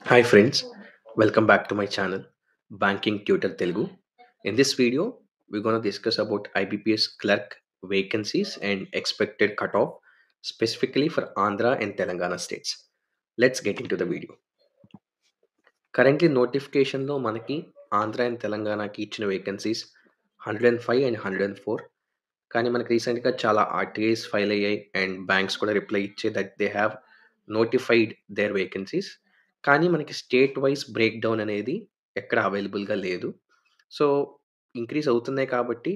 Hi friends, welcome back to my channel Banking Tutor Telugu. In this video, we're going to discuss about IBPS clerk vacancies and expected cutoff specifically for Andhra and Telangana states. Let's get into the video. Currently నోటిఫికేషన్లో మనకి Andhra and తెలంగాణకి ఇచ్చిన vacancies 105 and 104. కానీ మనకి రీసెంట్గా చాలా RTIs file అయ్యాయి and banks కూడా రిప్లై ఇచ్చే that they have notified their vacancies. కానీ మనకి స్టేట్ వైజ్ బ్రేక్ డౌన్ అనేది ఎక్కడ అవైలబుల్గా లేదు. సో ఇంక్రీజ్ అవుతున్నాయి కాబట్టి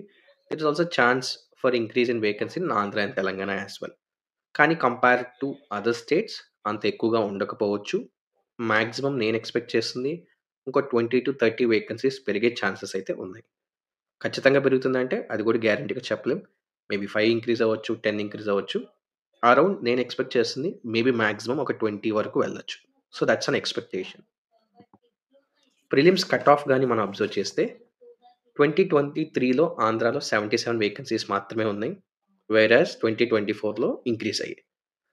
it is also chance for increase in vacancy in Andhra and Telangana as well. కానీ కంపేర్ టు అదర్ స్టేట్స్ అంత ఎక్కువగా ఉండకపోవచ్చు. మాక్సిమం నేను ఎక్స్పెక్ట్ చేస్తుంది ఇంకో 20-30 వేకెన్సీస్ పెరిగే ఛాన్సెస్ అయితే ఉన్నాయి. ఖచ్చితంగా పెరుగుతుందంటే అది కూడా గ్యారంటీగా చెప్పలేం. మేబీ 5 ఇంక్రీజ్ అవ్వచ్చు, 10 ఇంక్రీజ్ అవ్వచ్చు. అరౌండ్ నేను ఎక్స్‌పెక్ట్ చేస్తుంది మేబీ మాక్సిమం ఒక 20 వరకు వెళ్ళొచ్చు. So, that's an expectation. Prelims cut of గాని మనం అబ్జర్వ్ చేస్తే 2023లో ఆంధ్రాలో 77 వేకెన్సీస్ మాత్రమే ఉన్నాయి. వేరాస్ 2024లో ఇంక్రీజ్ అయ్యాయి.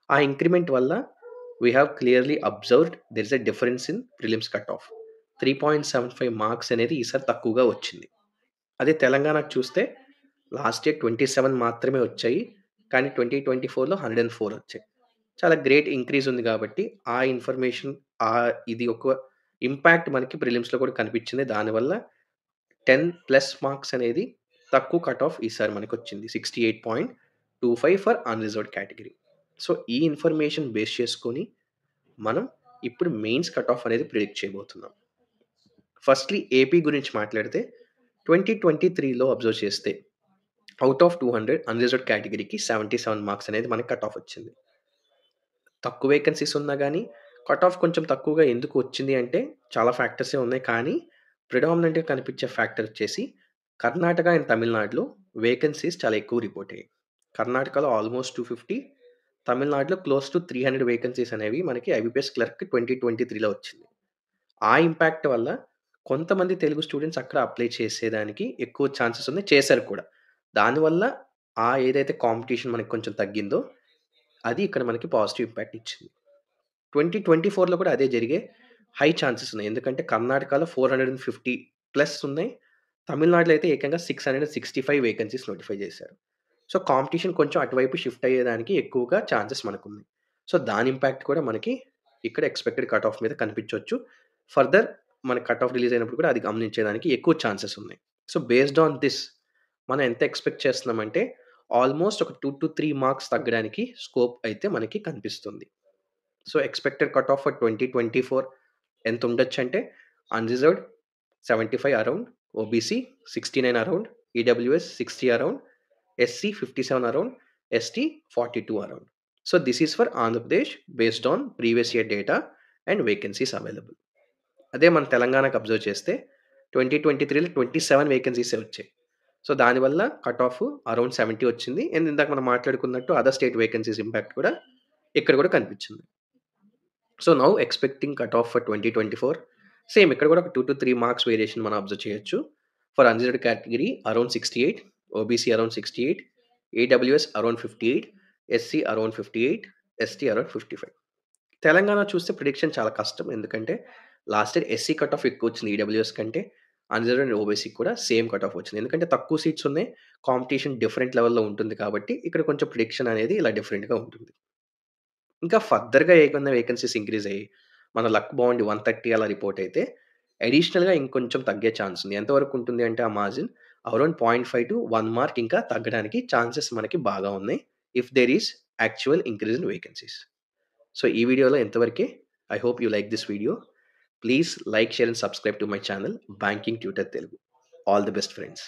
ఆ ఇంక్రిమెంట్ వల్ల we have clearly observed there is a difference in prelims cut off. 3.75 marks అనేది ఈసారి తక్కువగా వచ్చింది. అదే తెలంగాణకు చూస్తే లాస్ట్ ఇయర్ 27 మాత్రమే వచ్చాయి. కానీ 2024లో 104 వచ్చాయి. చాలా గ్రేట్ ఇంక్రీజ్ ఉంది కాబట్టి ఆ ఇన్ఫర్మేషన్ ఇది ఒక ఇంపాక్ట్ మనకి ప్రిలిమ్స్‌లో కూడా కనిపించింది. దానివల్ల 10+ మార్క్స్ అనేది తక్కువ కట్ ఆఫ్ ఈసారి మనకొచ్చింది. 68.25 ఫర్ అన్‌రిజర్వ్డ్ కేటగిరీ. సో, ఈ ఇన్ఫర్మేషన్ బేస్ చేసుకొని మనం ఇప్పుడు మెయిన్స్ కట్ ఆఫ్ అనేది ప్రిడిక్ట్ చేయబోతున్నాం. ఫస్ట్‌లీ ఏపీ గురించి మాట్లాడితే 2023లో అబ్జర్వ్ చేస్తే ఔట్ ఆఫ్ 200 అన్‌రిజర్వ్డ్ కేటగిరీకి 77 మార్క్స్ అనేది మనకి కట్ ఆఫ్ వచ్చింది. తక్కువ వేకెన్సీస్ ఉన్నా గానీ, కట్ ఆఫ్ కొంచెం తక్కువగా ఎందుకు వచ్చింది అంటే, చాలా ఫ్యాక్టర్సే ఉన్నాయి. కానీ, ప్రిడామినెంట్‌గా కనిపించే ఫ్యాక్టర్ వచ్చేసి కర్ణాటక అండ్ తమిళనాడులో వేకెన్సీస్ చాలా ఎక్కువ రిపోర్ట్ అయ్యాయి. కర్ణాటకలో ఆల్మోస్ట్ 250, తమిళనాడులో క్లోజ్ టు 300 వేకెన్సీస్ అనేవి మనకి ఐబీపీఎస్ క్లర్క్ 2023లో వచ్చింది. ఆ ఇంపాక్ట్ వల్ల కొంతమంది తెలుగు స్టూడెంట్స్ అక్కడ అప్లై చేసేదానికి ఎక్కువ ఛాన్సెస్ ఉన్నాయి. చేశారు కూడా. దానివల్ల ఏదైతే కాంపిటీషన్ మనకి కొంచెం తగ్గిందో, అది ఇక్కడ మనకి పాజిటివ్ ఇంపాక్ట్ ఇచ్చింది. 2024లో కూడా అదే జరిగే హై ఛాన్సెస్ ఉన్నాయి. ఎందుకంటే కర్ణాటకలో 450 ప్లస్ ఉన్నాయి. తమిళనాడులో అయితే ఏకంగా 665 వేకెన్సీస్ నోటిఫై చేశారు. సో, కాంపిటీషన్ కొంచెం అటువైపు షిఫ్ట్ అయ్యేదానికి ఎక్కువగా ఛాన్సెస్ మనకున్నాయి. సో, దాని ఇంపాక్ట్ కూడా మనకి ఇక్కడ ఎక్స్‌పెక్టెడ్ కట్ ఆఫ్ మీద కనిపించొచ్చు. ఫర్దర్ మన కట్ ఆఫ్ రిలీజ్ అయినప్పుడు కూడా అది గమనించేదానికి ఎక్కువ ఛాన్సెస్ ఉన్నాయి. సో, బేస్డ్ ఆన్ థిస్ మనం ఎంత ఎక్స్‌పెక్ట్ చేస్తున్నామంటే ఆల్మోస్ట్ ఒక 2-3 మార్క్స్ తగ్గడానికి స్కోప్ అయితే మనకి కనిపిస్తుంది. So, expected cut off for 2024 ఎంతుండొచ్చంటే unreserved 75 around, OBC 69 around, EWS 60 around, SC 57 around, ST 42 around. So, this is for Andhra Pradesh based on previous year data and vacancies available. అదే మన తెలంగాణకి observe చేస్తే 2023లో 27 వేకెన్సీసే వచ్చాయి. సో, దానివల్ల కట్ ఆఫ్ అరౌండ్ 70 వచ్చింది. And ఇందాక మనం మాట్లాడుకున్నట్టు అదర్ స్టేట్ వేకెన్సీస్ ఇంపాక్ట్ కూడా ఇక్కడ కూడా కనిపించింది. So, now expecting cut off for 2024 same ఇక్కడ కూడా ఒక 2-3 మార్క్స్ వేరియేషన్ మనం అబ్జర్వ్ చేయొచ్చు. For unreserved category around 68, OBC around 68, EWS around 58, SC around 58, ST around 55. Telangana చూస్తే ప్రిడిక్షన్ చాలా కష్టం. ఎందుకంటే last year SC cut off ఎక్కువొచ్చింది ఈడబ్ల్యూఎస్ కంటే. అన్‌రిజర్వ్డ్ అండ్ ఓబీసీకి కూడా సేమ్ కట్ ఆఫ్ వచ్చింది. ఎందుకంటే తక్కువ సీట్స్ ఉన్నాయి. కాంపిటీషన్ డిఫరెంట్ లెవెల్‌లో ఉంటుంది కాబట్టి ఇక్కడ కొంచెం ప్రిడిక్షన్ అనేది ఇలా డిఫరెంట్‌గా ఉంటుంది. ఇంకా ఫర్దర్‌గా ఏమన్నా వేకెన్సీస్ ఇంక్రీజ్ అయ్యి, మన లక్ బావుండి 130 అలా రిపోర్ట్ అయితే, అడిషనల్‌గా ఇంకొంచెం తగ్గే ఛాన్స్ ఉంది. ఎంతవరకు ఉంటుంది అంటే ఆ మార్జిన్ అరౌండ్ 0.5-1 మార్క్ ఇంకా తగ్గడానికి ఛాన్సెస్ మనకి బాగా ఉన్నాయి. If there is actual increase in vacancies. So, ఈ వీడియోలో ఇంతవరకే. I hope you like this video. Please like, share and subscribe to my channel banking tutor Telugu. All the best friends.